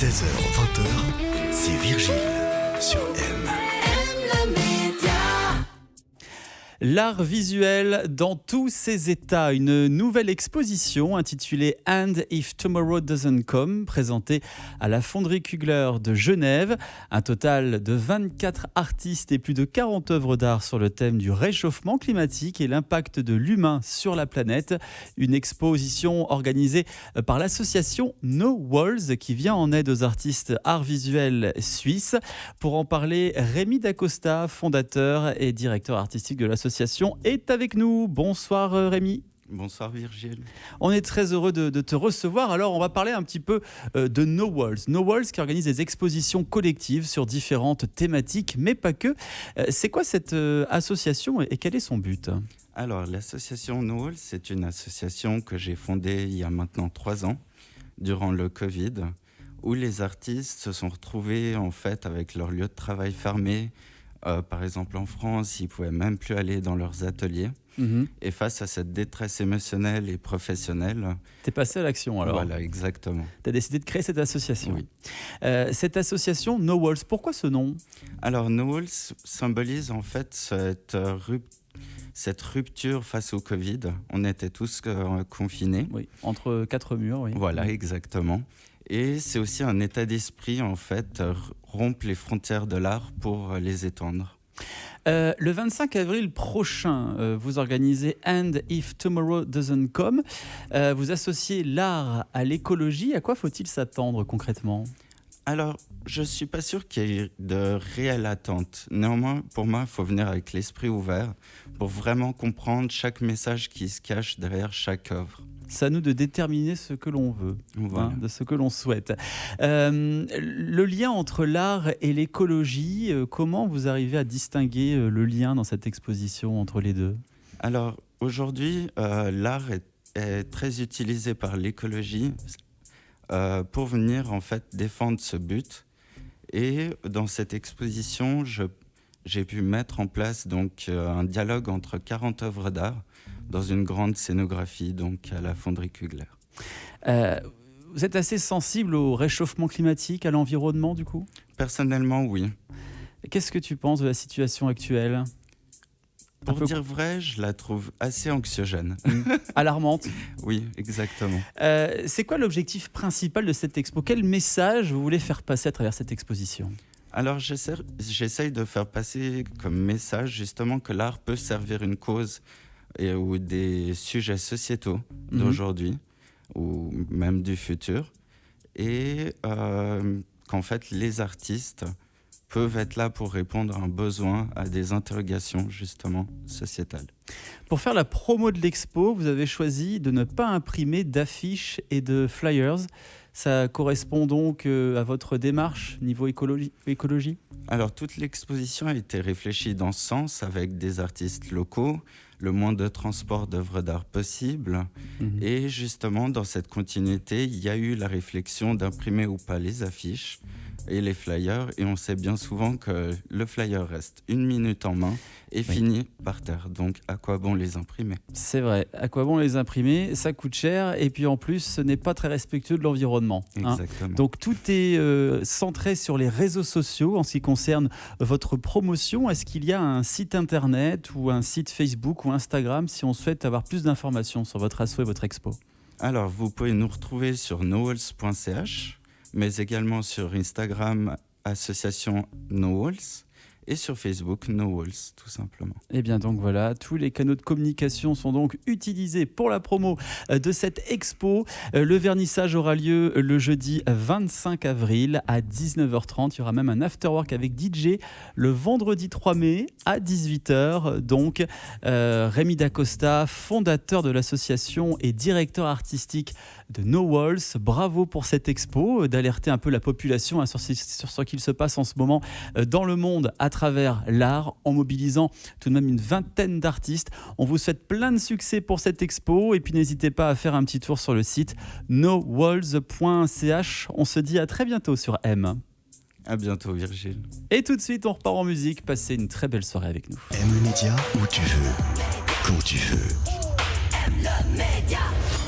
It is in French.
16h-20h, c'est Virgile sur M. L'art visuel dans tous ses états, une nouvelle exposition intitulée And If Tomorrow Doesn't Come, présentée à la Fonderie Kugler de Genève. Un total de 24 artistes et plus de 40 œuvres d'art sur le thème du réchauffement climatique et l'impact de l'humain sur la planète. Une exposition organisée par l'association No Walls qui vient en aide aux artistes art visuel suisses. Pour en parler, Rémi Dacosta, fondateur et directeur artistique de l'association, est avec nous. Bonsoir Rémi. Bonsoir Virgile. On est très heureux de te recevoir. Alors on va parler un petit peu de No Walls. No Walls qui organise des expositions collectives sur différentes thématiques, mais pas que. C'est quoi cette association et quel est son but ? Alors l'association No Walls, c'est une association que j'ai fondée il y a maintenant 3 ans, durant le Covid, où les artistes se sont retrouvés en fait avec leur lieu de travail fermé. Par exemple en France, ils ne pouvaient même plus aller dans leurs ateliers. Et face à cette détresse émotionnelle et professionnelle... T'es passé à l'action alors. Voilà, exactement. T'as décidé de créer cette association. Oui. Cette association No Walls, pourquoi ce nom ? Alors No Walls symbolise en fait cette rupture face au Covid. On était tous confinés. Oui, entre quatre murs, oui. Voilà, exactement. Et c'est aussi un état d'esprit, en fait, rompre les frontières de l'art pour les étendre. Le 25 avril prochain, vous organisez And If Tomorrow Doesn't Come. Vous associez l'art à l'écologie. À quoi faut-il s'attendre concrètement ? Alors, je ne suis pas sûr qu'il y ait de réelle attente. Néanmoins, pour moi, il faut venir avec l'esprit ouvert pour vraiment comprendre chaque message qui se cache derrière chaque œuvre. C'est à nous de déterminer ce que l'on veut, voilà. De ce que l'on souhaite. Le lien entre l'art et l'écologie, comment vous arrivez à distinguer le lien dans cette exposition entre les deux ? Alors, aujourd'hui, l'art est très utilisé par l'écologie pour venir en fait défendre ce but. Et dans cette exposition, j'ai pu mettre en place donc un dialogue entre 40 œuvres d'art dans une grande scénographie, donc à la Fonderie Kugler. Vous êtes assez sensible au réchauffement climatique, à l'environnement du coup ? Personnellement, oui. Qu'est-ce que tu penses de la situation actuelle ? Pour dire vrai, je la trouve assez anxiogène. Alarmante ? Oui, exactement. C'est quoi l'objectif principal de cette expo ? Quel message vous voulez faire passer à travers cette exposition ? Alors, j'essaye de faire passer comme message justement que l'art peut servir une cause ou des sujets sociétaux d'aujourd'hui ou même du futur, et qu'en fait les artistes peuvent être là pour répondre à un besoin, à des interrogations justement sociétales. Pour faire la promo de l'expo, vous avez choisi de ne pas imprimer d'affiches et de flyers. Ça correspond donc à votre démarche niveau écologie ? Alors, toute l'exposition a été réfléchie dans ce sens, avec des artistes locaux, le moins de transport d'œuvres d'art possible. Et justement, dans cette continuité, il y a eu la réflexion d'imprimer ou pas les affiches et les flyers. Et on sait bien souvent que le flyer reste 1 minute en main et finit par terre. Donc, à quoi bon les imprimer ? C'est vrai. À quoi bon les imprimer ? Ça coûte cher. Et puis en plus, ce n'est pas très respectueux de l'environnement. Exactement. Donc tout est centré sur les réseaux sociaux en ce qui concerne votre promotion. Est-ce qu'il y a un site internet ou un site Facebook ou Instagram si on souhaite avoir plus d'informations sur votre asso et votre expo ? Alors, vous pouvez nous retrouver sur nowalls.ch, mais également sur Instagram, association No Walls, et sur Facebook, No Walls, tout simplement. Et bien donc voilà, tous les canaux de communication sont donc utilisés pour la promo de cette expo. Le vernissage aura lieu le jeudi 25 avril à 19h30. Il y aura même un afterwork avec DJ le vendredi 3 mai à 18h. Donc Rémi Dacosta, fondateur de l'association et directeur artistique de No Walls. Bravo pour cette expo, d'alerter un peu la population sur ce qu'il se passe en ce moment dans le monde à travers l'art, en mobilisant tout de même une vingtaine d'artistes. On vous souhaite plein de succès pour cette expo et puis n'hésitez pas à faire un petit tour sur le site nowalls.ch. On se dit à très bientôt sur M. À bientôt Virgile. Et tout de suite, on repart en musique. Passez une très belle soirée avec nous. M le média, où tu veux, quand tu veux. M le média.